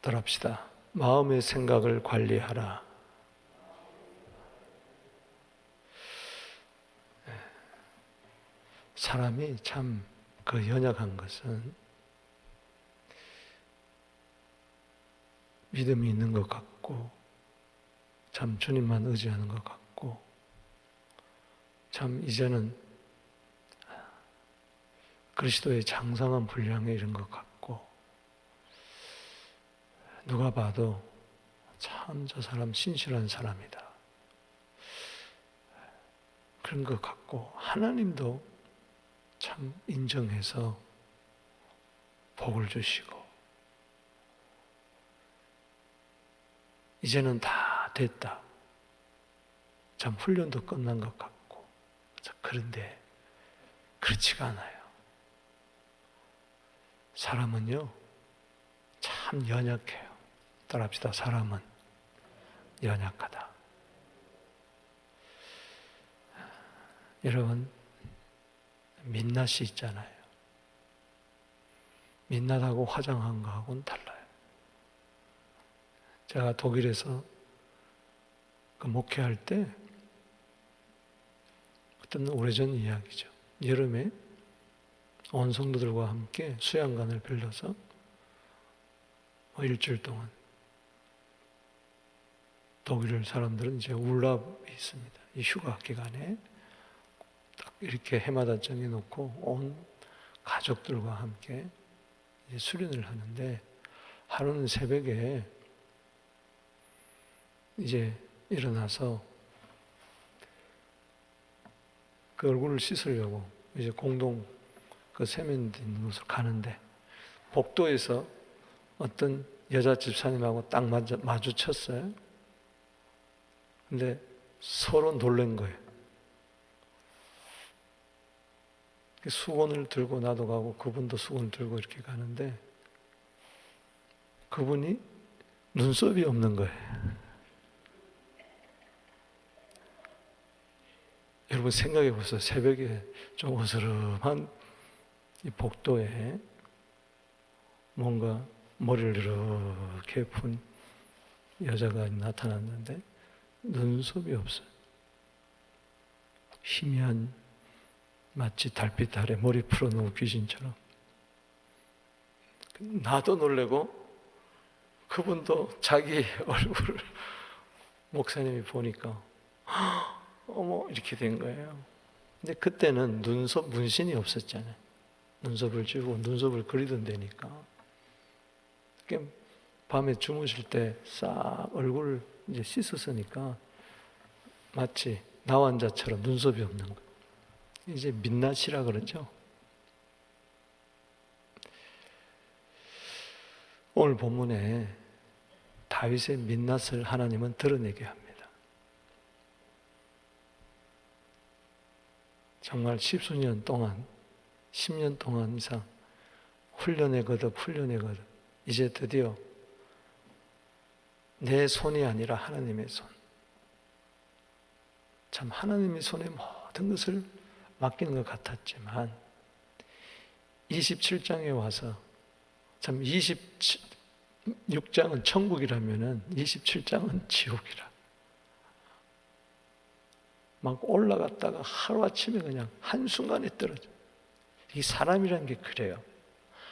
따라합시다. 마음의 생각을 관리하라. 사람이 참 그 연약한 것은 믿음이 있는 것 같고, 참 주님만 의지하는 것 같고, 참 이제는 그리스도의 장성한 분량에 이른 것 같고, 누가 봐도 참 저 사람 신실한 사람이다, 그런 것 같고, 하나님도 참 인정해서 복을 주시고, 이제는 다 됐다, 참 훈련도 끝난 것 같고. 그런데 그렇지가 않아요. 사람은요 참 연약해요. 따라합시다. 사람은 연약하다. 여러분, 민낯이 있잖아요. 민낯하고 화장한 거하고는 달라요. 제가 독일에서 그 목회할 때, 어떤 오래전 이야기죠. 여름에 온 성도들과 함께 수양관을 빌려서 일주일 동안, 독일 사람들은 이제 울랍이 있습니다. 이 휴가 기간에 딱 이렇게 해마다 정해놓고 온 가족들과 함께 이제 수련을 하는데, 하루는 새벽에 이제 일어나서 그 얼굴을 씻으려고 이제 공동 그 세면대 있는 곳으로 가는데, 복도에서 어떤 여자 집사님하고 딱 마주쳤어요. 근데 서로 놀란 거예요. 수건을 들고 나도 가고 그분도 수건을 들고 이렇게 가는데, 그분이 눈썹이 없는 거예요. 여러분 생각해 보세요. 새벽에 좀 어스름한 이 복도에 뭔가 머리를 이렇게 푼 여자가 나타났는데 눈썹이 없어요. 희미한, 마치 달빛 아래 머리 풀어놓은 귀신처럼. 나도 놀래고 그분도 자기 얼굴을 목사님이 보니까 어머 이렇게 된 거예요. 근데 그때는 눈썹 문신이 없었잖아요. 눈썹을 쥐고 눈썹을 그리던 데니까. 밤에 주무실 때 싹 얼굴을 이제 씻었으니까 마치 나환자처럼 눈썹이 없는 거예요. 이제 민낯이라 그러죠. 오늘 본문에 다윗의 민낯을 하나님은 드러내게 합니다. 정말 십수년 동안, 10년 동안 이상 훈련의 거듭, 이제 드디어 내 손이 아니라 하나님의 손. 참 하나님의 손에 모든 것을 맡기는 것 같았지만 27장에 와서, 참 26장은 천국이라면은 27장은 지옥이라. 막 올라갔다가 하루아침에 그냥 한순간에 떨어져. 이 사람이라는 게 그래요.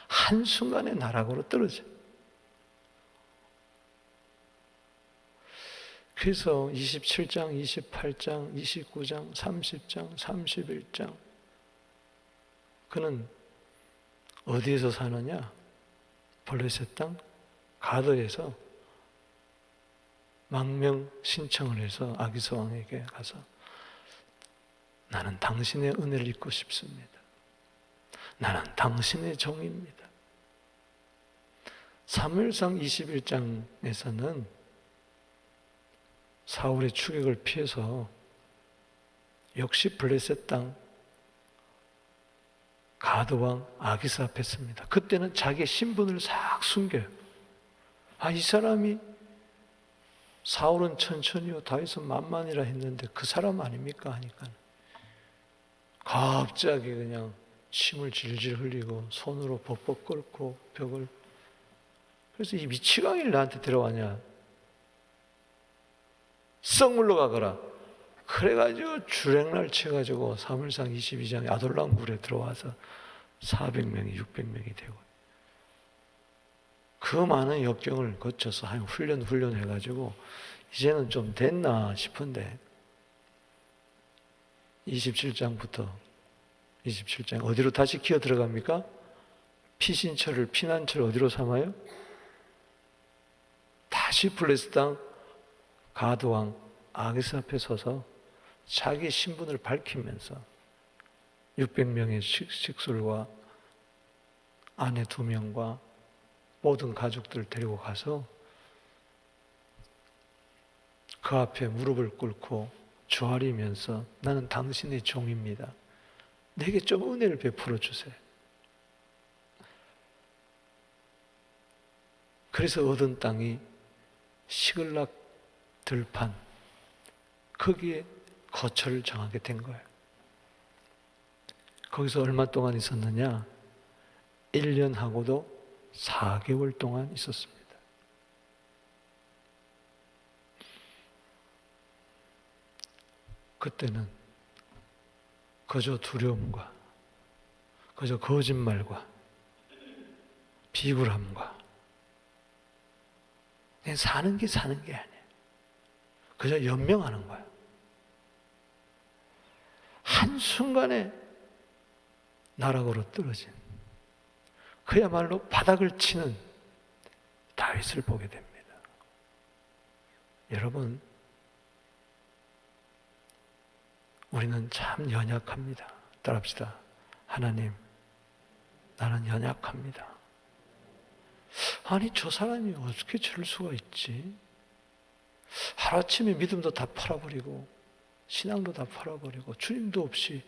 한순간에 나락으로 떨어져. 그래서 27장, 28장, 29장, 30장, 31장 그는 어디에서 사느냐? 블레셋 땅 가드에서 망명 신청을 해서 아기스 왕에게 가서 나는 당신의 은혜를 입고 싶습니다. 나는 당신의 종입니다. 사무엘상 21장에서는 사울의 추격을 피해서 역시 블레셋 땅 가드왕 아기스 앞에 섭니다. 그때는 자기의 신분을 싹 숨겨요. 이 사람이 사울은 천천히요 다윗은 만만이라 했는데 그 사람 아닙니까? 하니까 갑자기 그냥 침을 질질 흘리고 손으로 벅벅 끓고 벽을 그래서 이 미치광이를 나한테 들어왔냐? 썩 물러가거라. 그래가지고 주랭날 쳐가지고 사무엘상 22장에 아돌람 굴에 들어와서 400명이 600명이 되고, 그 많은 역경을 거쳐서 한 훈련해가지고 이제는 좀 됐나 싶은데, 27장 어디로 다시 기어 들어갑니까? 피난처를 어디로 삼아요? 다시 블레셋 땅 가드왕 아기스 앞에 서서 자기 신분을 밝히면서 600명의 식솔과 아내 2명과 모든 가족들을 데리고 가서 그 앞에 무릎을 꿇고 조아리면서 나는 당신의 종입니다. 내게 좀 은혜를 베풀어 주세요. 그래서 얻은 땅이 시글락 들판, 거기에 거처를 정하게 된 거예요. 거기서 얼마 동안 있었느냐? 1년하고도 4개월 동안 있었습니다. 그때는 그저 두려움과 그저 거짓말과 비굴함과 그냥 사는 게 아니에요. 그저 연명하는 거예요. 한순간에 나락으로 떨어진, 그야말로 바닥을 치는 다윗을 보게 됩니다. 여러분, 우리는 참 연약합니다. 따라합시다. 하나님, 나는 연약합니다. 아니, 저 사람이 어떻게 저럴 수가 있지? 하루아침에 믿음도 다 팔아버리고 신앙도 다 팔아버리고 주님도 없이,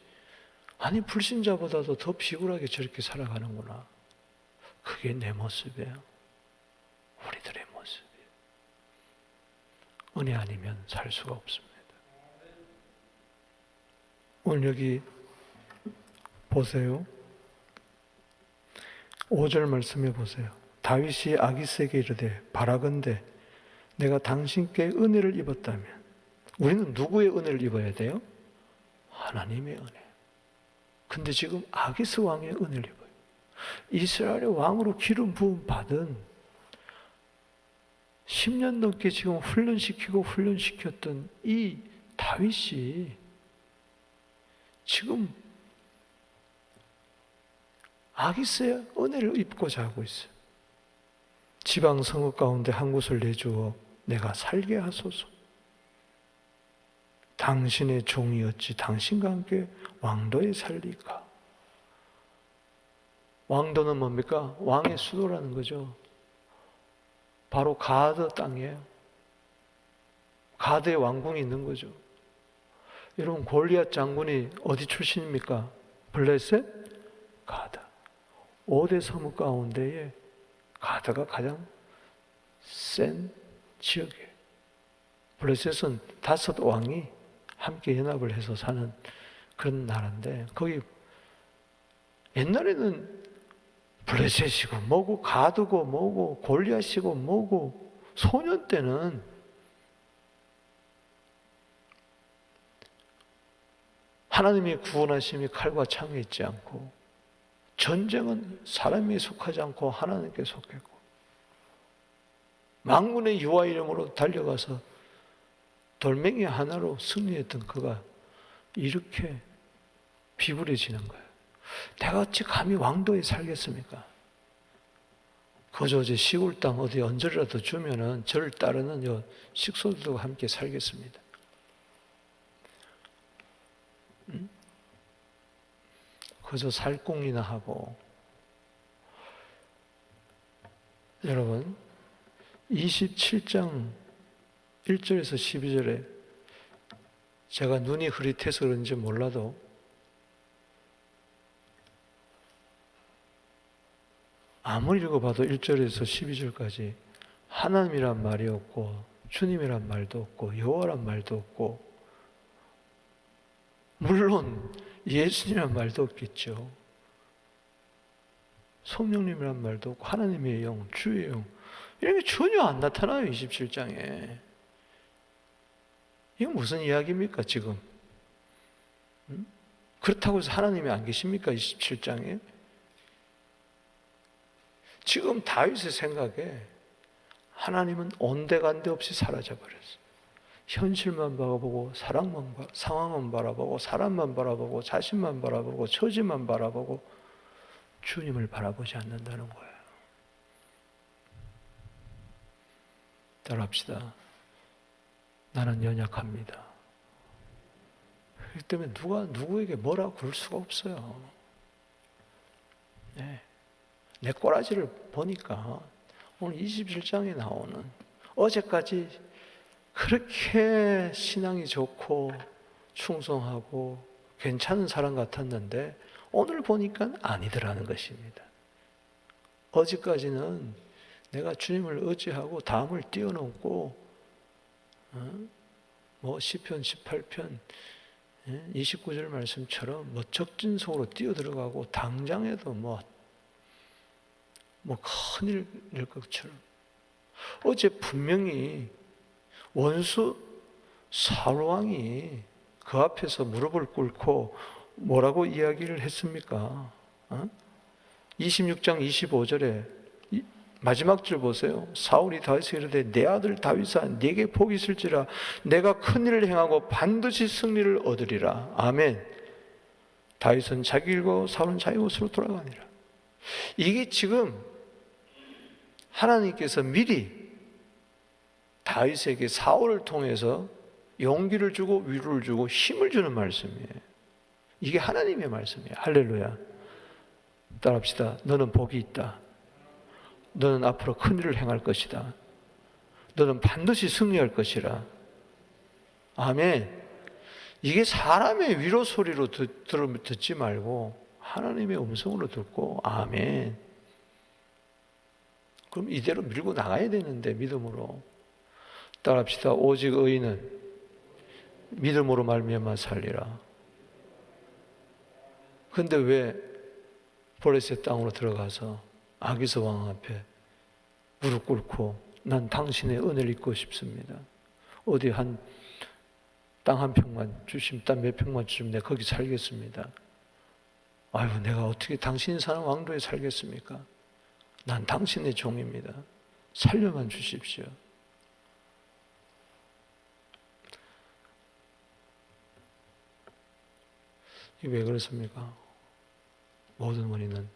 아니 불신자보다도 더 비굴하게 저렇게 살아가는구나. 그게 내 모습이에요. 우리들의 모습이에요. 은혜 아니면 살 수가 없습니다. 오늘 여기 보세요. 5절 말씀해 보세요. 다윗이 아기스에게 이르되 바라건대 내가 당신께 은혜를 입었다면, 우리는 누구의 은혜를 입어야 돼요? 하나님의 은혜. 근데 지금 아기스 왕의 은혜를 입어요. 이스라엘의 왕으로 기름 부음 받은 10년 넘게 지금 훈련시켰던 이 다윗이 지금 아기스의 은혜를 입고자 하고 있어요. 지방 성읍 가운데 한 곳을 내주어 내가 살게 하소서. 당신의 종이 어찌 당신과 함께 왕도에 살리까? 왕도는 뭡니까? 왕의 수도라는 거죠. 바로 가드 땅이에요. 가드의 왕궁이 있는 거죠. 여러분, 골리앗 장군이 어디 출신입니까? 블레셋? 가드. 5대 성읍 가운데에 가드가 가장 센 지역이에요. 블레셋은 5 왕이 함께 연합을 해서 사는 그런 나라인데, 거기 옛날에는 블레셋이고 뭐고 가드고 뭐고 골리앗이고 뭐고, 소년 때는 하나님의 구원하심이 칼과 창에 있지 않고, 전쟁은 사람이 속하지 않고 하나님께 속했고, 만군의 여호와 이름으로 달려가서 돌멩이 하나로 승리했던 그가 이렇게 비굴해지는 거예요. 내가 어찌 감히 왕도에 살겠습니까? 그저 제 시골 땅 어디 언저리라도 주면은 저를 따르는 요 식소들과 함께 살겠습니다. 그저 살궁리나 하고. 여러분, 27장 1절에서 12절에 제가 눈이 흐릿해서 그런지 몰라도 아무리 읽어봐도 1절에서 12절까지 하나님이란 말이 없고 주님이란 말도 없고 여호와란 말도 없고, 물론 예수님이란 말도 없겠죠. 성령님이란 말도 없고 하나님의 영, 주의 영, 이런 게 전혀 안 나타나요, 27장에. 이게 무슨 이야기입니까, 지금? 그렇다고 해서 하나님이 안 계십니까, 27장에? 지금 다윗의 생각에 하나님은 온데간데 없이 사라져버렸어요. 현실만 바라보고 상황만 바라보고 사람만 바라보고 자신만 바라보고 처지만 바라보고 주님을 바라보지 않는다는 거예요. 따라합시다. 나는 연약합니다. 그렇기 때문에 누가 누구에게 뭐라고 그럴 수가 없어요. 네. 내 꼬라지를 보니까 오늘 27장에 나오는 어제까지 그렇게 신앙이 좋고 충성하고 괜찮은 사람 같았는데 오늘 보니까 아니더라는 것입니다. 어제까지는 내가 주님을 의지하고 다음을 뛰어넘고 시편 18편 29절 말씀처럼 적진속으로 뛰어들어가고 당장에도 큰일 날 것처럼 어제 분명히 원수 사울왕이 그 앞에서 무릎을 꿇고 뭐라고 이야기를 했습니까? 26장 25절에 마지막 줄 보세요. 사울이 다윗에게 이르되 내 아들 다윗아 네게 복이 있을지라 내가 큰 일을 행하고 반드시 승리를 얻으리라. 아멘. 다윗은 자기 길고 사울은 자기 곳으로 돌아가니라. 이게 지금 하나님께서 미리 다윗에게 사울을 통해서 용기를 주고 위로를 주고 힘을 주는 말씀이에요. 이게 하나님의 말씀이에요. 할렐루야. 따라합시다. 너는 복이 있다. 너는 앞으로 큰 일을 행할 것이다. 너는 반드시 승리할 것이라. 아멘. 이게 사람의 위로 소리로 듣지 말고 하나님의 음성으로 듣고 아멘. 그럼 이대로 밀고 나가야 되는데 믿음으로. 따라합시다. 오직 의인은 믿음으로 말미암아 살리라. 근데 왜 블레셋 땅으로 들어가서 아기스 왕 앞에 무릎 꿇고 난 당신의 은혜를 입고 싶습니다. 어디 땅 한 평만 주시면 땅 몇 평만 주시면 내가 거기 살겠습니다. 아유 내가 어떻게 당신이 사는 왕도에 살겠습니까? 난 당신의 종입니다. 살려만 주십시오. 이게 왜 그렇습니까? 모든 원인은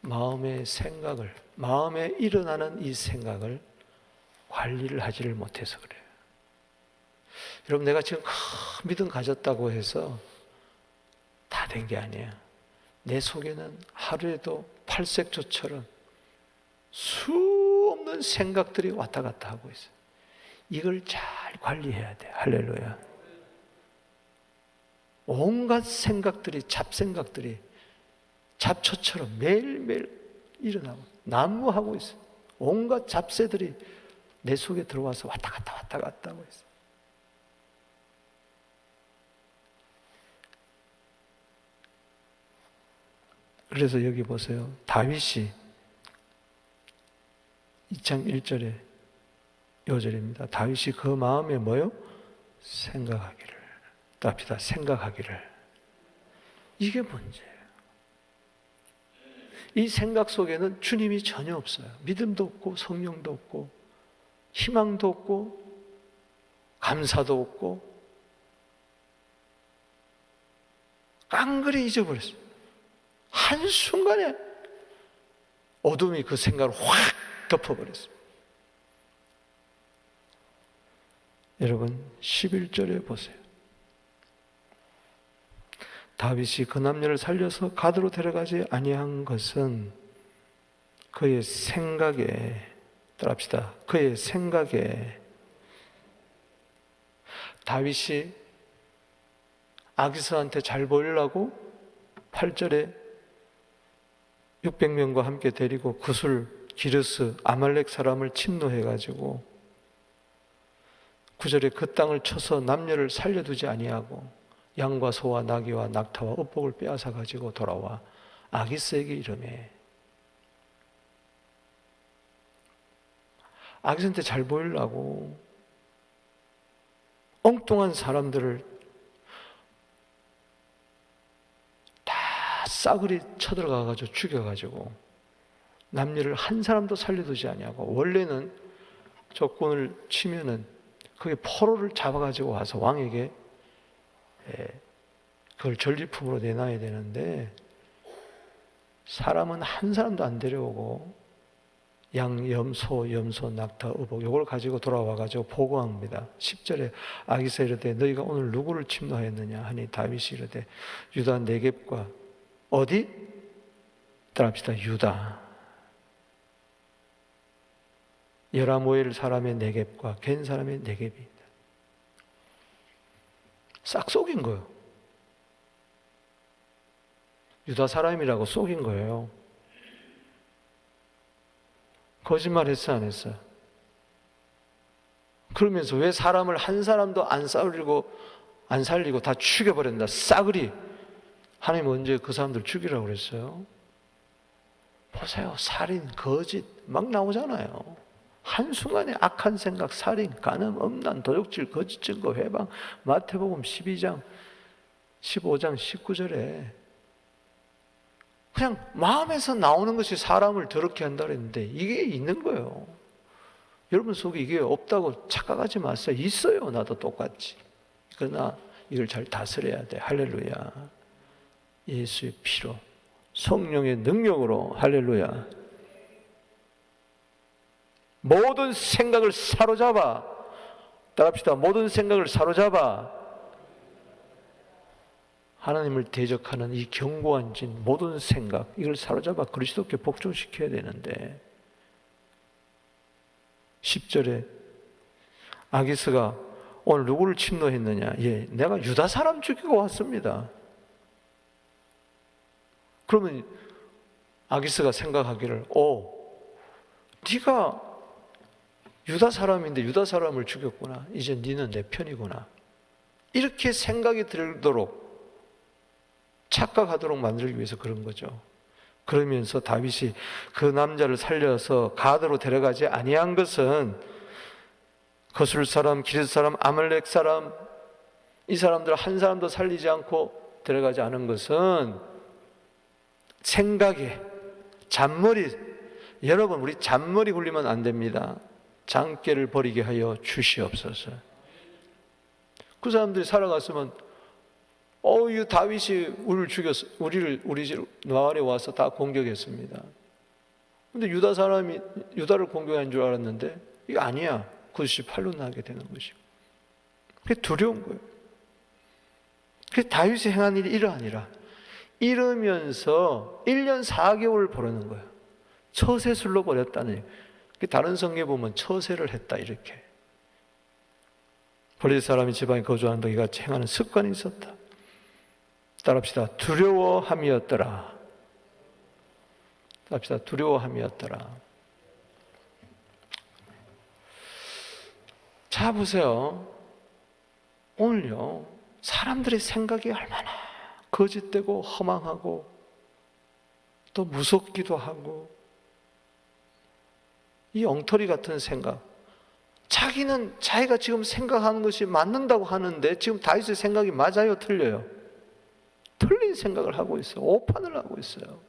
마음의 생각을, 마음에 일어나는 이 생각을 관리를 하지를 못해서 그래요. 여러분, 내가 지금 큰 믿음 가졌다고 해서 다 된 게 아니에요. 내 속에는 하루에도 팔색조처럼 수없는 생각들이 왔다 갔다 하고 있어요. 이걸 잘 관리해야 돼. 할렐루야. 온갖 생각들이, 잡생각들이 잡초처럼 매일매일 일어나고 난무하고 있어요. 온갖 잡새들이 내 속에 들어와서 왔다 갔다 하고 있어요. 그래서 여기 보세요. 다윗이 2장 1절에 5절입니다. 다윗이 그 마음에 뭐요? 생각하기를. 답시다. 생각하기를. 이게 문제예요. 이 생각 속에는 주님이 전혀 없어요. 믿음도 없고 성령도 없고 희망도 없고 감사도 없고 깡그리 잊어버렸어요. 한순간에 어둠이 그 생각을 확 덮어버렸어요. 여러분 11절에 보세요. 다윗이 그 남녀를 살려서 가드로 데려가지 아니한 것은 그의 생각에, 따라합시다. 그의 생각에 다윗이 아기스한테 잘 보이려고 8절에 600명과 함께 데리고 구슬, 기르스, 아말렉 사람을 침노해가지고 9절에 그 땅을 쳐서 남녀를 살려두지 아니하고 양과 소와 나귀와 낙타와 업복을 빼앗아 가지고 돌아와 아기스에게 이르매 아기한테 잘 보이려고 엉뚱한 사람들을 다 싸그리 쳐들어가가지고 죽여가지고 남녀를 한 사람도 살려두지 아니하고, 원래는 적군을 치면은 그게 포로를 잡아가지고 와서 왕에게 그걸 전리품으로 내놔야 되는데, 사람은 한 사람도 안 데려오고 양, 염, 소, 낙타, 의복 이걸 가지고 돌아와가지고 보고합니다. 10절에 아기사 이르되 너희가 오늘 누구를 침노하였느냐 하니 다윗이 이르되 유다 네겝과 어디? 따라합시다. 유다. 여라모엘 사람의 네겝과 겐 사람의 네겝입니다. 싹 속인 거예요. 유다 사람이라고 속인 거예요. 거짓말 했어, 안 했어? 그러면서 왜 사람을 한 사람도 안 살리고 다 죽여버린다, 싸그리. 하나님 언제 그 사람들 죽이라고 그랬어요? 보세요. 살인, 거짓 막 나오잖아요. 한순간에 악한 생각, 살인, 간음, 음란, 도둑질, 거짓 증거, 회방. 마태복음 12장, 15장, 19절에 그냥 마음에서 나오는 것이 사람을 더럽게 한다 그랬는데 이게 있는 거예요. 여러분 속에 이게 없다고 착각하지 마세요. 있어요. 나도 똑같이. 그러나 이걸 잘 다스려야 돼. 할렐루야. 예수의 피로, 성령의 능력으로. 할렐루야. 모든 생각을 사로잡아. 따라합시다. 모든 생각을 사로잡아. 하나님을 대적하는 이 견고한 진, 모든 생각, 이걸 사로잡아 그리스도께 복종시켜야 되는데, 10절에 아기스가 오늘 누구를 침노했느냐? 예, 내가 유다 사람 죽이고 왔습니다. 그러면 아기스가 생각하기를, 네가 유다 사람인데 유다 사람을 죽였구나. 이제 네는 내 편이구나. 이렇게 생각이 들도록, 착각하도록 만들기 위해서 그런 거죠. 그러면서 다윗이 그 남자를 살려서 가드로 데려가지 아니한 것은 거술 사람, 기르 사람, 아말렉 사람, 이 사람들 한 사람도 살리지 않고 데려가지 않은 것은 생각에 잔머리. 여러분, 우리 잔머리 굴리면 안 됩니다. 장깨를 버리게 하여 주시옵소서. 그 사람들이 살아갔으면 이 다윗이 우리를 죽였어. 우리 집 마을에 와서 다 공격했습니다. 근데 유다 사람이 유다를 공격한 줄 알았는데 이게 아니야. 98로 나게 되는 것이고. 그게 두려운 거예요. 그래서 다윗이 행한 일이 이러하니라. 이러면서 1년 4개월을 보내는 거예요. 처세술로 버렸다니. 다른 성경에 보면 처세를 했다 이렇게. 블레셋 사람이 지방에 거주하는 이가 행하는 습관이 있었다. 따라합시다. 두려워함이었더라. 따라합시다. 두려워함이었더라. 자, 보세요. 오늘요, 사람들의 생각이 얼마나 거짓되고 허망하고 또 무섭기도 하고, 이 엉터리 같은 생각. 자기는 자기가 지금 생각하는 것이 맞는다고 하는데 지금 다윗의 생각이 맞아요, 틀려요? 틀린 생각을 하고 있어요. 오판을 하고 있어요.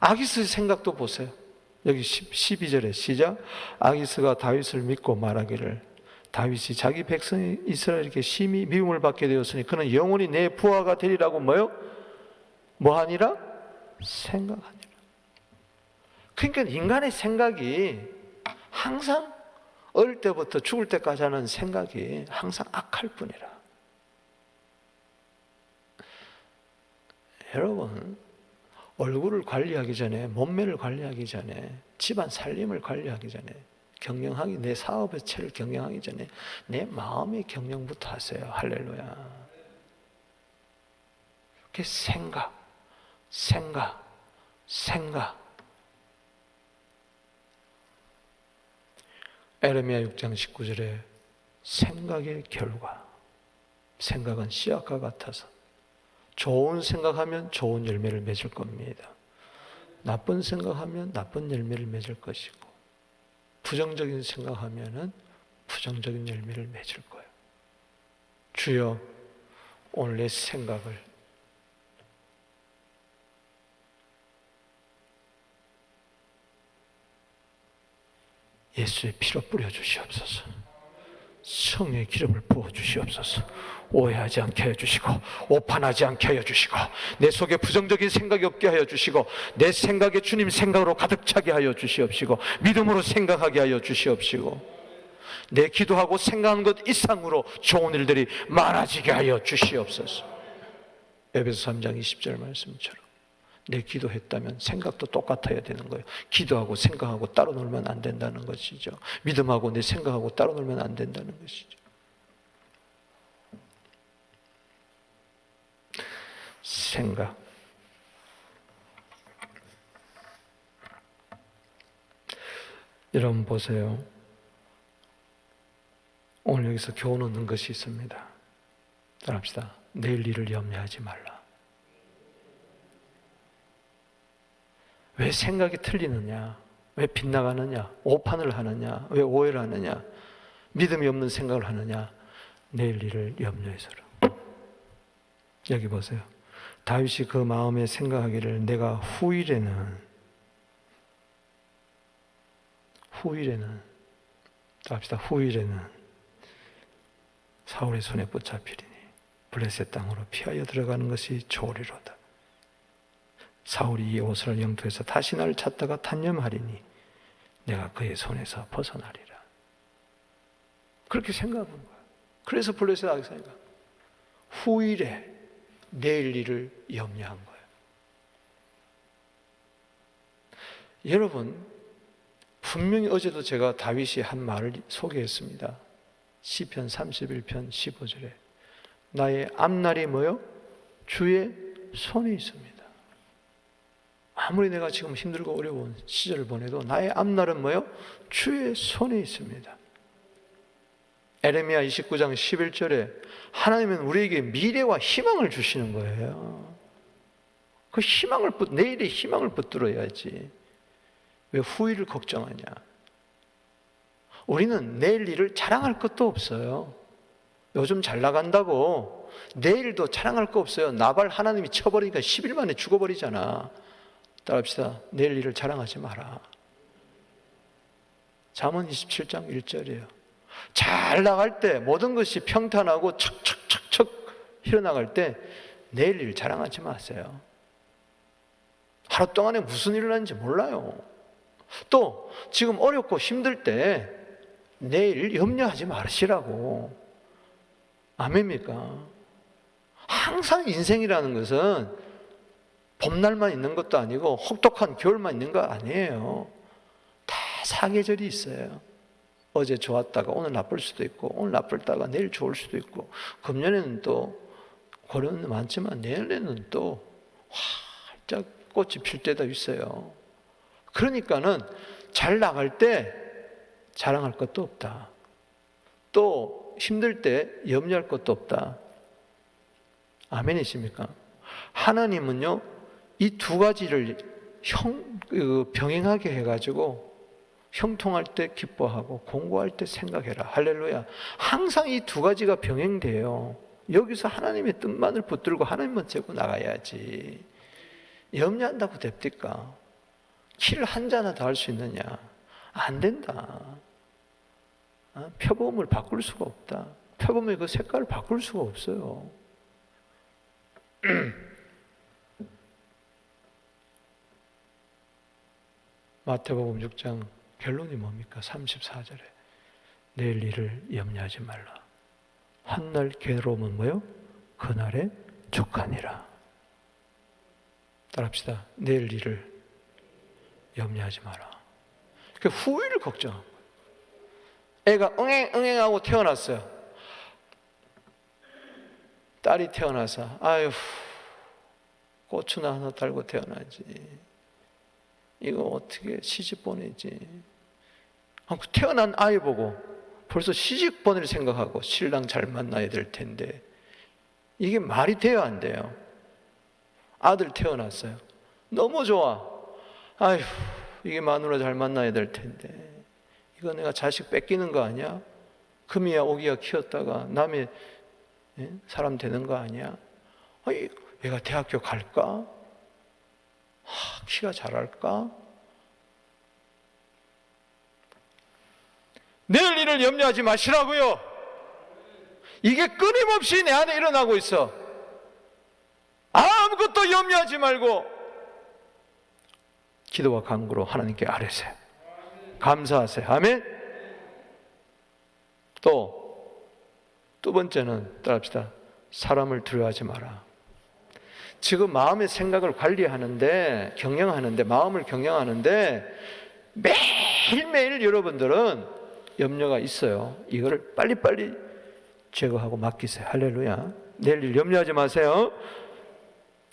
아기스의 생각도 보세요. 여기 12절에 시작. 아기스가 다윗을 믿고 말하기를 다윗이 자기 백성 이스라엘에게 심히 미움을 받게 되었으니 그는 영원히 내 부하가 되리라고 뭐하니라? 생각하니라. 그러니까 인간의 생각이 항상 어릴 때부터 죽을 때까지 하는 생각이 항상 악할 뿐이라. 여러분, 얼굴을 관리하기 전에, 몸매를 관리하기 전에, 집안 살림을 관리하기 전에, 경영하기, 내 사업의 체를 경영하기 전에 내 마음의 경영부터 하세요. 할렐루야. 그게 생각. 에레미야 6장 19절에 생각의 결과. 생각은 씨앗과 같아서 좋은 생각하면 좋은 열매를 맺을 겁니다. 나쁜 생각하면 나쁜 열매를 맺을 것이고, 부정적인 생각하면은 부정적인 열매를 맺을 거예요. 주여, 오늘 내 생각을 예수의 피로 뿌려 주시옵소서. 성의 기름을 부어 주시옵소서. 오해하지 않게 하여 주시고, 오판하지 않게 하여 주시고, 내 속에 부정적인 생각이 없게 하여 주시고, 내 생각에 주님 생각으로 가득 차게 하여 주시옵시고, 믿음으로 생각하게 하여 주시옵시고, 내 기도하고 생각하는 것 이상으로 좋은 일들이 많아지게 하여 주시옵소서. 에베소 3장 20절 말씀처럼 내 기도했다면 생각도 똑같아야 되는 거예요. 기도하고 생각하고 따로 놀면 안 된다는 것이죠. 믿음하고 내 생각하고 따로 놀면 안 된다는 것이죠. 생각. 여러분 보세요. 오늘 여기서 교훈 얻는 것이 있습니다. 따라합시다. 내일 일을 염려하지 말라. 왜 생각이 틀리느냐? 왜 빗나가느냐? 오판을 하느냐? 왜 오해를 하느냐? 믿음이 없는 생각을 하느냐? 내일 일을 염려해서라. 여기 보세요. 다윗이 그 마음에 생각하기를 내가 후일에는 합시다. 후일에는 사울의 손에 붙잡히리니 블레셋 땅으로 피하여 들어가는 것이 좋으리로다. 사울이 이 옷을 영토에서 다시 나를 찾다가 단념하리니 내가 그의 손에서 벗어나리라. 그렇게 생각한 거야. 그래서 블레셋 악사가 후일에 내일 일을 염려한 거예요. 여러분, 분명히 어제도 제가 다윗이 한 말을 소개했습니다. 시편 31편 15절에 나의 앞날이 뭐요? 주의 손에 있습니다. 아무리 내가 지금 힘들고 어려운 시절을 보내도 나의 앞날은 뭐요? 주의 손에 있습니다. 에레미야 29장 11절에 하나님은 우리에게 미래와 희망을 주시는 거예요. 그 희망을, 내일의 희망을 붙들어야지. 왜 후일을 걱정하냐? 우리는 내일 일을 자랑할 것도 없어요. 요즘 잘 나간다고 내일도 자랑할 거 없어요. 나발 하나님이 쳐버리니까 10일 만에 죽어버리잖아. 따라합시다. 내일 일을 자랑하지 마라. 잠언 27장 1절이에요. 잘 나갈 때 모든 것이 평탄하고 척척척척 흘러나갈 때 내일 일 자랑하지 마세요. 하루 동안에 무슨 일을 하는지 몰라요. 또 지금 어렵고 힘들 때 내일 염려하지 마시라고. 아멘입니까? 항상 인생이라는 것은 봄날만 있는 것도 아니고 혹독한 겨울만 있는 거 아니에요. 다 사계절이 있어요. 어제 좋았다가 오늘 나쁠 수도 있고, 오늘 나쁠다가 내일 좋을 수도 있고, 금년에는 또 고려는 많지만 내년에는 또 활짝 꽃이 필 때도 있어요. 그러니까는 잘 나갈 때 자랑할 것도 없다. 또 힘들 때 염려할 것도 없다. 아멘이십니까? 하나님은요, 이 두 가지를 병행하게 해가지고 형통할 때 기뻐하고 공고할 때 생각해라. 할렐루야. 항상 이 두 가지가 병행돼요. 여기서 하나님의 뜻만을 붙들고 하나님만 재고 나가야지. 염려한다고 됩니까? 키를 한 자나 더 할 수 있느냐? 안 된다. 표범을 바꿀 수가 없다. 표범의 그 색깔을 바꿀 수가 없어요. 마태복음 6장 결론이 뭡니까? 34절에 내일 일을 염려하지 말라. 한날 괴로움은 뭐요? 그날에 족하니라. 따라합시다. 내일 일을 염려하지 마라. 그 후일을 걱정하고, 애가 응행하고 태어났어요. 딸이 태어나서 아유 고추나 하나 달고 태어나지. 이거 어떻게 시집 보내지? 태어난 아이 보고 벌써 시집 보낼 생각하고 신랑 잘 만나야 될 텐데 이게 말이 돼요, 안 돼요? 아들 태어났어요. 너무 좋아. 아휴, 이게 마누라 잘 만나야 될 텐데 이거 내가 자식 뺏기는 거 아니야? 금이야 오기야 키웠다가 남의 사람 되는 거 아니야? 아니, 얘가 대학교 갈까? 키가 잘할까? 내일 일을 염려하지 마시라고요. 이게 끊임없이 내 안에 일어나고 있어. 아무것도 염려하지 말고 기도와 간구로 하나님께 아뢰세요. 감사하세요. 아멘. 두 번째는 따라합시다. 사람을 두려워하지 마라. 지금 마음의 생각을 관리하는데, 경영하는데, 마음을 경영하는데 매일매일 여러분들은 염려가 있어요. 이거를 빨리빨리 제거하고 맡기세요. 할렐루야. 내일 일 염려하지 마세요.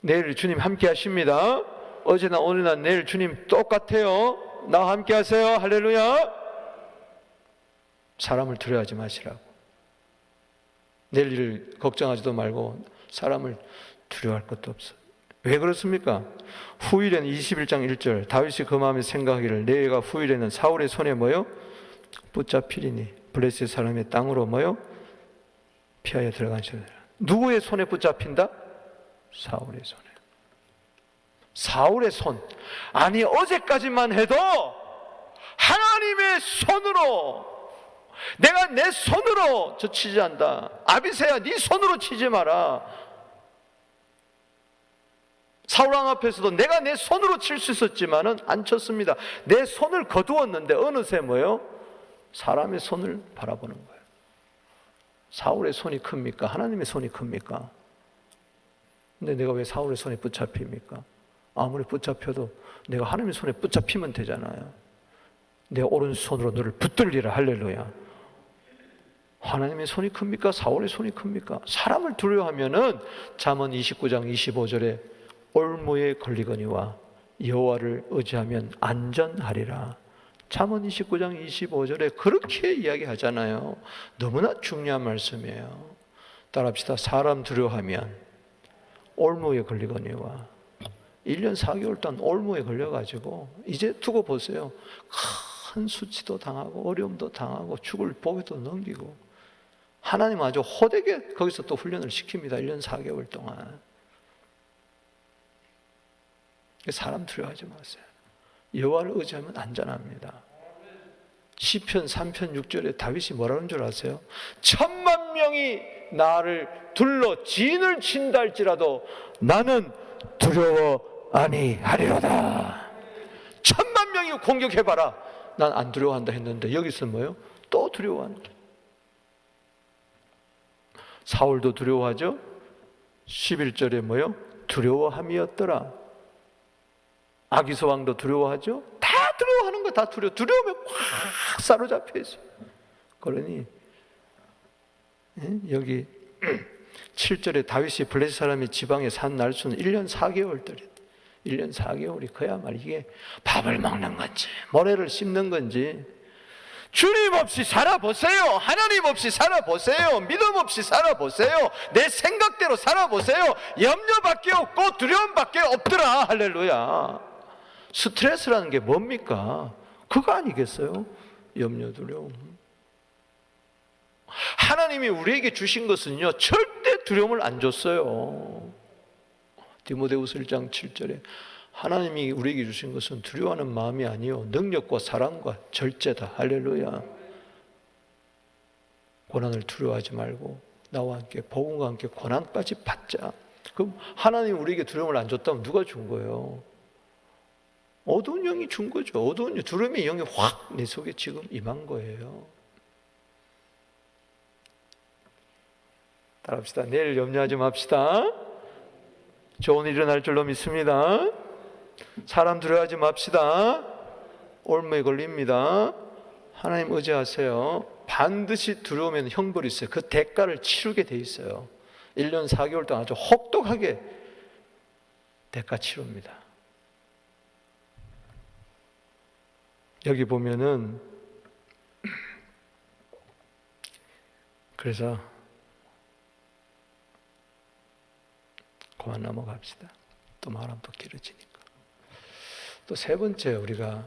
내일 주님 함께 하십니다. 어제나 오늘나 내일 주님 똑같아요. 나와 함께 하세요. 할렐루야. 사람을 두려워하지 마시라고. 내일 일 걱정하지도 말고 사람을 두려워할 것도 없어. 왜 그렇습니까? 후일에는 21장 1절 다윗이 그 마음에 생각하기를 내가 후일에는 사울의 손에 뭐요? 붙잡히리니 블레셋 사람의 땅으로 뭐요? 피하여 들어가시리라. 누구의 손에 붙잡힌다? 사울의 손에. 사울의 손. 아니 어제까지만 해도 하나님의 손으로 내가 내 손으로 저 치지 않다. 아비새야 네 손으로 치지 마라. 사울왕 앞에서도 내가 내 손으로 칠 수 있었지만은 안 쳤습니다. 내 손을 거두었는데 어느새 뭐예요? 사람의 손을 바라보는 거예요. 사울의 손이 큽니까? 하나님의 손이 큽니까? 근데 내가 왜 사울의 손에 붙잡힙니까? 아무리 붙잡혀도 내가 하나님의 손에 붙잡히면 되잖아요. 내 오른손으로 너를 붙들리라. 할렐루야. 하나님의 손이 큽니까? 사울의 손이 큽니까? 사람을 두려워하면은 잠언 29장 25절에 올무에 걸리거니와 여호와를 의지하면 안전하리라. 잠언 29장 25절에 그렇게 이야기하잖아요. 너무나 중요한 말씀이에요. 따라합시다. 사람 두려워하면 올무에 걸리거니와 1년 4개월 동안 올무에 걸려가지고 이제 두고 보세요. 큰 수치도 당하고 어려움도 당하고 죽을 보기도 넘기고 하나님 아주 호되게 거기서 또 훈련을 시킵니다. 1년 4개월 동안. 사람 두려워하지 마세요. 여호와를 의지하면 안전합니다. 시편 3편 6절에 다윗이 뭐라는 줄 아세요? 10,000명이 나를 둘러 진을 친다 할지라도 나는 두려워 아니하리로다. 10,000명이 공격해봐라. 난 안 두려워한다 했는데 여기서 뭐예요? 또 두려워한다. 사울도 두려워하죠? 11절에 뭐예요? 두려워함이었더라. 아기서 왕도 두려워하죠? 다 두려워하는 거 다 두려우면 확 사로잡혀 있어요. 그러니 여기 7절에 다윗이 블레셋 사람이 지방에 산 날수는 1년 4개월들이 1년 4개월이 그야말로 이게 밥을 먹는 건지 모래를 씹는 건지 주님 없이 살아보세요. 하나님 없이 살아보세요. 믿음 없이 살아보세요. 내 생각대로 살아보세요. 염려밖에 없고 두려움밖에 없더라. 할렐루야. 스트레스라는 게 뭡니까? 그거 아니겠어요? 염려, 두려움. 하나님이 우리에게 주신 것은요 절대 두려움을 안 줬어요. 디모데후서 1장 7절에 하나님이 우리에게 주신 것은 두려워하는 마음이 아니요 능력과 사랑과 절제다. 할렐루야. 고난을 두려워하지 말고 나와 함께 복음과 함께 고난까지 받자. 그럼 하나님이 우리에게 두려움을 안 줬다면 누가 준 거예요? 어두운 영이 준 거죠. 어두운 영, 두려움의 영이 확 내 속에 지금 임한 거예요. 따라합시다. 내일 염려하지 맙시다. 좋은 일이 일어날 줄로 믿습니다. 사람 두려워하지 맙시다. 올무에 걸립니다. 하나님 의지하세요. 반드시 두려우면 형벌이 있어요. 그 대가를 치르게 돼 있어요. 1년 4개월 동안 아주 혹독하게 대가 치릅니다. 여기 보면은 그래서 그만 넘어갑시다. 또 말하면 또 길어지니까. 또 세 번째 우리가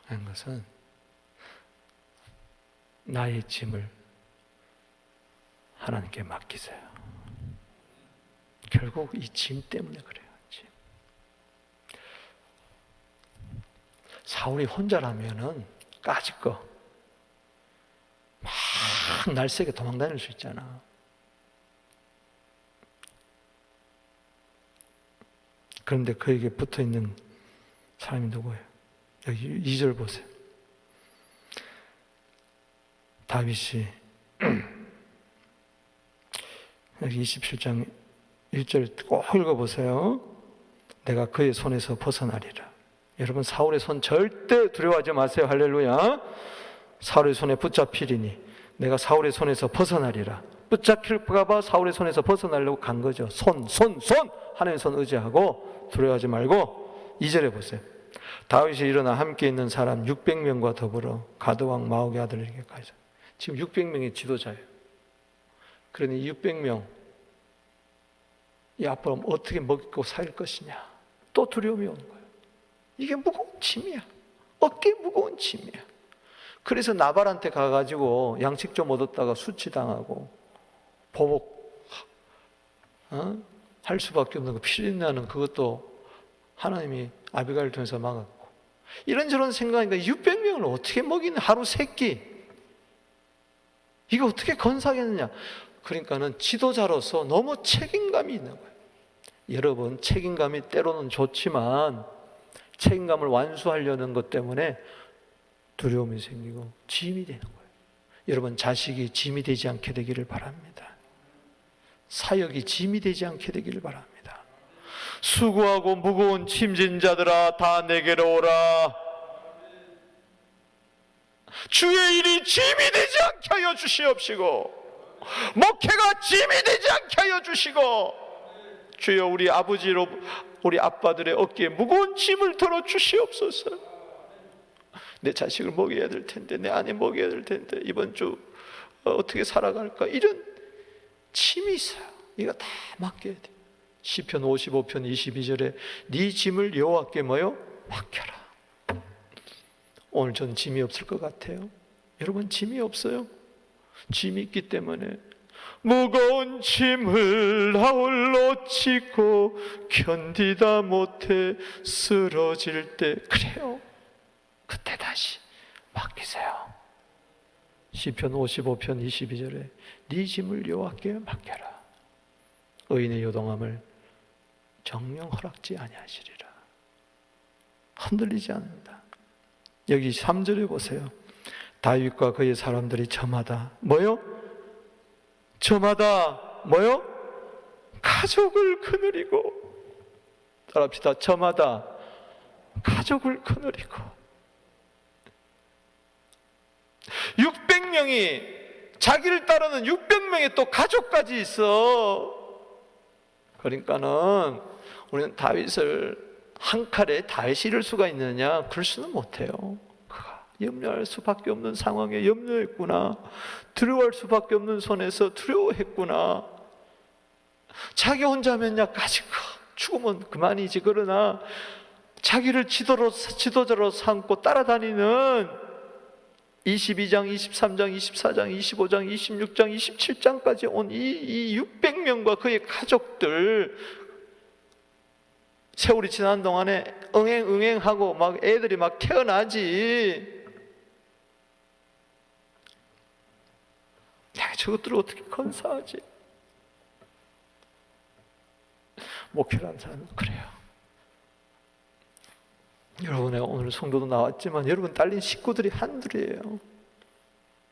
하는 것은 나의 짐을 하나님께 맡기세요. 결국 이 짐 때문에 그래요. 짐. 사울이 혼자라면은 까짓 거 막 날쌔게 도망다닐 수 있잖아. 그런데 그에게 붙어있는 사람이 누구예요? 여기 2절 보세요. 다윗이 여기 27장 1절 꼭 읽어보세요. 내가 그의 손에서 벗어나리라. 여러분, 사울의 손 절대 두려워하지 마세요. 할렐루야. 사울의 손에 붙잡히리니 내가 사울의 손에서 벗어나리라. 붙잡힐까 봐 사울의 손에서 벗어나려고 간 거죠. 손 하나님의 손 의지하고 두려워하지 말고. 2절에 보세요. 다윗이 일어나 함께 있는 사람 600명과 더불어 가드왕 마옥의 아들에게 가자. 지금 600명의 지도자예요. 그러니 600명 이 앞으로 어떻게 먹고 살 것이냐, 또 두려움이 오는 거예요. 이게 무거운 짐이야. 어깨 무거운 짐이야. 그래서 나발한테 가가지고 양식 좀 얻었다가 수치당하고 보복 할 수밖에 없는 거, 피린나는 그것도 하나님이 아비가일을 통해서 막았고, 이런저런 생각이니까 600명을 어떻게 먹이는, 하루 3끼 이거 어떻게 건사하겠느냐. 그러니까는 지도자로서 너무 책임감이 있는 거예요. 여러분, 책임감이 때로는 좋지만 책임감을 완수하려는 것 때문에 두려움이 생기고 짐이 되는 거예요. 여러분, 자식이 짐이 되지 않게 되기를 바랍니다. 사역이 짐이 되지 않게 되기를 바랍니다. 수고하고 무거운 짐진 자들아 다 내게로 오라. 주의 일이 짐이 되지 않게 하여 주시옵시고, 목회가 짐이 되지 않게 하여 주시고, 주여 우리 아버지로 우리 아빠들의 어깨에 무거운 짐을 덜어 주시옵소서. 내 자식을 먹여야 될 텐데, 내 아내 먹여야 될 텐데, 이번 주 어떻게 살아갈까, 이런 짐이 있어요. 이거 다 맡겨야 돼. 시편 55편 22절에 네 짐을 여호와께 뭐요? 맡겨라. 오늘 전 짐이 없을 것 같아요. 여러분, 짐이 없어요? 짐이 있기 때문에 무거운 짐을 홀로 지고 견디다 못해 쓰러질 때, 그래요, 그때 다시 맡기세요. 시편 55편 22절에 네 짐을 여호와께 맡겨라. 의인의 요동함을 정령 허락지 아니하시리라. 흔들리지 않는다. 여기 3절에 보세요. 다윗과 그의 사람들이 저마다 뭐요? 저마다 뭐요? 가족을 거느리고, 따라합시다. 저마다 가족을 거느리고. 600명이, 자기를 따르는 600명의 또 가족까지 있어. 그러니까는 우리는 다윗을 한 칼에 다 실을 수가 있느냐? 그럴 수는 못해요. 그가 염려할 수밖에 없는 상황에 염려했구나. 두려워할 수밖에 없는 손에서 두려워했구나. 자기 혼자면야 까짓 거 죽으면 그만이지. 그러나 자기를 지도자로 삼고 따라다니는 22장, 23장, 24장, 25장, 26장, 27장까지 온 이 600명과 그의 가족들, 세월이 지난 동안에 응행하고 막 애들이 막 태어나지. 야, 저것들을 어떻게 건사하지? 목회라는 사람은 그래요. 여러분의 오늘 성도도 나왔지만 여러분 딸린 식구들이 한둘이에요.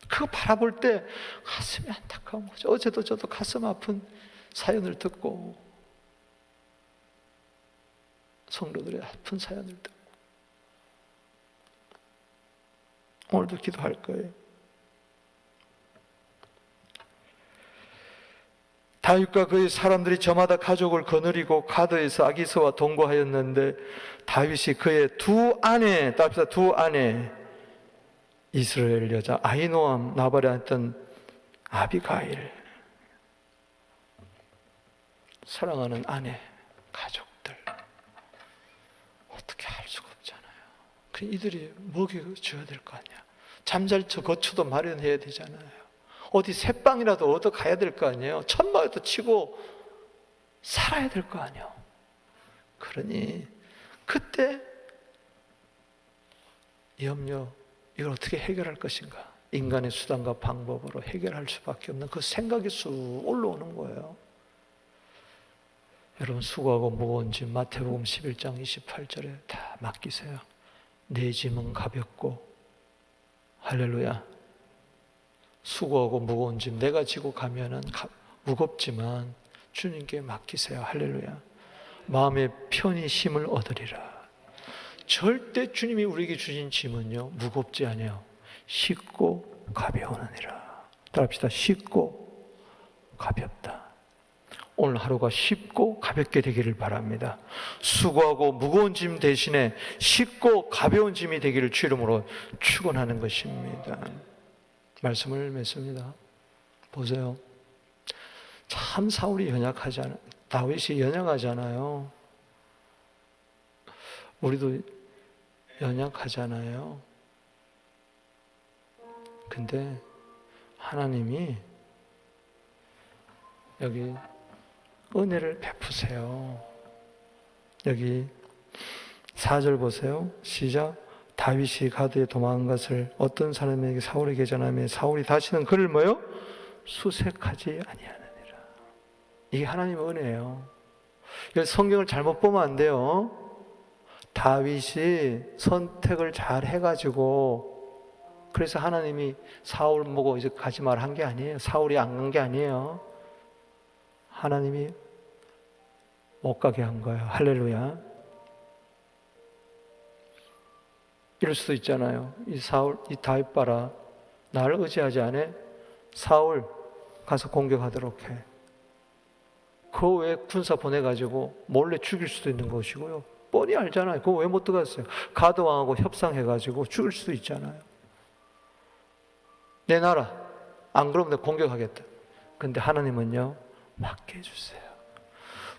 그거 바라볼 때 가슴이 안타까운 거죠. 어제도 저도 가슴 아픈 사연을 듣고, 성도들의 아픈 사연을 듣고, 오늘도 기도할 거예요. 다윗과 그의 사람들이 저마다 가족을 거느리고 가드에서 아기서와 동거하였는데 다윗이 그의 두 아내, 따라합시다, 두 아내, 이스라엘 여자 아히노암, 나발에 했던 아비가일, 사랑하는 아내, 가족들 어떻게 할 수가 없잖아. 그 이들이 먹여줘야 될 거 아니야. 잠잘 거처도 마련해야 되잖아요. 어디 새빵이라도 얻어 가야 될 거 아니에요. 천막에도 치고 살아야 될 거 아니에요. 그러니 그때 염려, 이걸 어떻게 해결할 것인가? 인간의 수단과 방법으로 해결할 수밖에 없는 그 생각이 쑥 올라오는 거예요. 여러분, 수고하고 무거운 짐 마태복음 11장 28절에 다 맡기세요. 내 짐은 가볍고, 할렐루야, 수고하고 무거운 짐 내가 지고 가면은 무겁지만 주님께 맡기세요. 할렐루야. 마음의 편히 쉼을 얻으리라. 절대 주님이 우리에게 주신 짐은요, 무겁지 아니에요. 쉽고 가벼우느니라. 따라합시다. 쉽고 가볍다. 오늘 하루가 쉽고 가볍게 되기를 바랍니다. 수고하고 무거운 짐 대신에 쉽고 가벼운 짐이 되기를 주 이름으로 축원하는 것입니다. 말씀을 맺습니다. 보세요. 참 사울이 연약하잖아요. 다윗이 연약하잖아요. 우리도 연약하잖아요. 근데 하나님이 여기 은혜를 베푸세요. 여기 4절 보세요. 시작. 다윗이 가드에 도망한 것을 어떤 사람에게 사울에게 전하며 사울이 다시는 그를 뭐요? 수색하지 아니하느니라. 이게 하나님의 은혜예요. 성경을 잘못 보면 안 돼요. 다윗이 선택을 잘 해가지고 그래서 하나님이 사울 보고 이제 가지 말 한 게 아니에요. 사울이 안 간 게 아니에요. 하나님이 못 가게 한 거예요. 할렐루야. 이럴 수도 있잖아요. 이 다윗 봐라. 나를 의지하지 않아? 사울 가서 공격하도록 해. 그 외에 군사 보내가지고 몰래 죽일 수도 있는 것이고요. 뻔히 알잖아요. 그거 왜 못 들어갔어요? 가드 왕하고 협상해가지고 죽일 수도 있잖아요. 내 나라 안 그러면 내가 공격하겠다. 근데 하나님은요, 맡게 해주세요.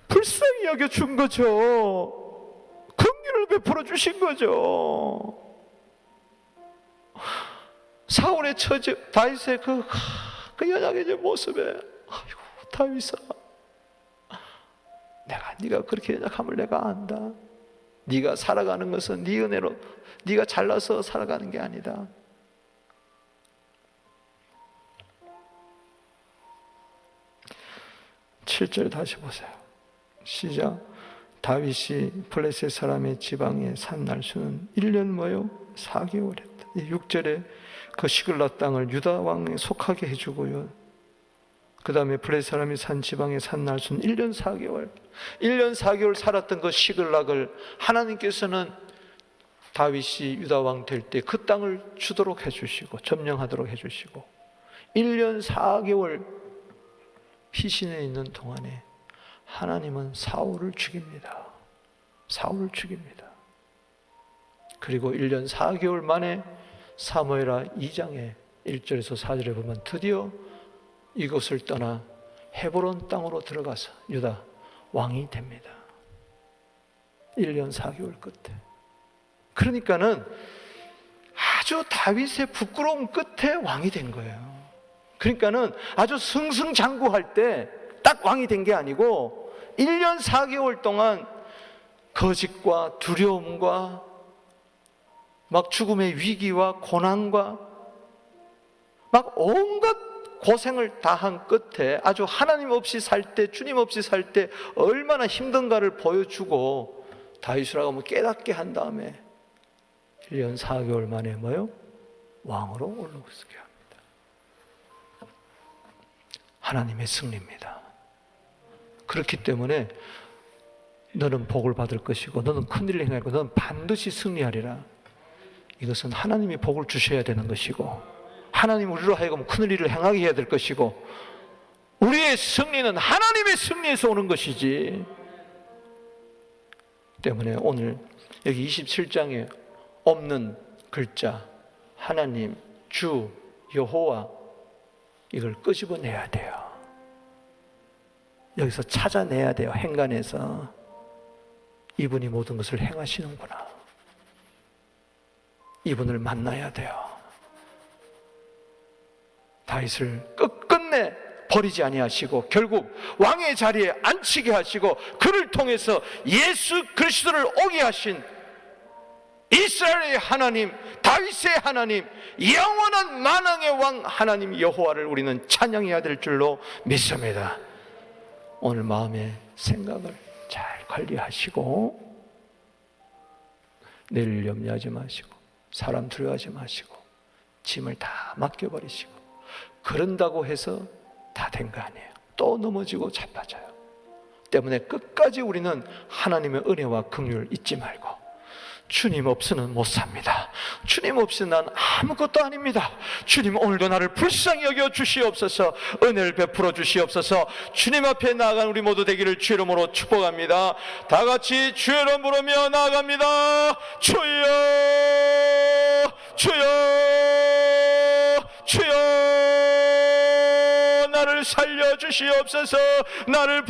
불쌍히 여겨준 거죠. 긍휼을 베풀어 주신 거죠. 사울의 처지, 다윗의 그 연약해진 모습에, 아이고 다윗아, 네가 그렇게 연약함을 내가 안다. 네가 살아가는 것은 네 은혜로, 네가 잘나서 살아가는 게 아니다. (7절) 다시 보세요. 시작. 다윗이 블레셋 사람의 지방에 산 날수는 1년 뭐요? 4개월 했다. 6절에 그 시글락 땅을 유다 왕에 속하게 해주고요. 그 다음에 블레셋 사람이 산 지방에 산 날수는 1년 4개월. 1년 4개월 살았던 그 시글락을 하나님께서는 다윗이 유다 왕 될 때 그 땅을 주도록 해주시고 점령하도록 해주시고 1년 4개월 피신해 있는 동안에 하나님은 사울을 죽입니다. 사울을 죽입니다. 그리고 1년 4개월 만에 사무엘하 2장에 1절에서 4절에 보면 드디어 이곳을 떠나 헤브론 땅으로 들어가서 유다 왕이 됩니다. 1년 4개월 끝에. 그러니까는 아주 다윗의 부끄러움 끝에 왕이 된 거예요. 그러니까는 아주 승승장구할 때 딱 왕이 된 게 아니고 1년 4개월 동안 거짓과 두려움과 막 죽음의 위기와 고난과 막 온갖 고생을 다한 끝에 아주 하나님 없이 살 때, 주님 없이 살 때 얼마나 힘든가를 보여주고 다윗을 하고 깨닫게 한 다음에 1년 4개월 만에 뭐요? 왕으로 올라오게 합니다. 하나님의 승리입니다. 그렇기 때문에 너는 복을 받을 것이고 너는 큰일을 행하고 너는 반드시 승리하리라. 이것은 하나님이 복을 주셔야 되는 것이고 하나님 우리로 하여금 큰일을 행하게 해야 될 것이고 우리의 승리는 하나님의 승리에서 오는 것이지. 때문에 오늘 여기 27장에 없는 글자 하나님, 주, 여호와 이걸 끄집어내야 돼요. 여기서 찾아내야 돼요. 행간에서 이분이 모든 것을 행하시는구나. 이분을 만나야 돼요. 다윗을 끝끝내 버리지 아니하시고 결국 왕의 자리에 앉히게 하시고 그를 통해서 예수 그리스도를 오게 하신 이스라엘의 하나님, 다윗의 하나님, 영원한 만왕의 왕 하나님 여호와를 우리는 찬양해야 될 줄로 믿습니다. 오늘 마음의 생각을 잘 관리하시고 내일 염려하지 마시고 사람 두려워하지 마시고 짐을 다 맡겨버리시고, 그런다고 해서 다 된 거 아니에요. 또 넘어지고 자빠져요. 때문에 끝까지 우리는 하나님의 은혜와 긍휼을 잊지 말고, 주님 없이는 못 삽니다. 주님 없이 난 아무것도 아닙니다. 주님 오늘도 나를 불쌍히 여겨 주시옵소서. 은혜를 베풀어 주시옵소서. 주님 앞에 나아간 우리 모두 되기를 주의 이름으로 축복합니다. 다 같이 주의 이름 부르며 나아갑니다. 주여 주여 주여, 나를 살려 주시옵소서. 나를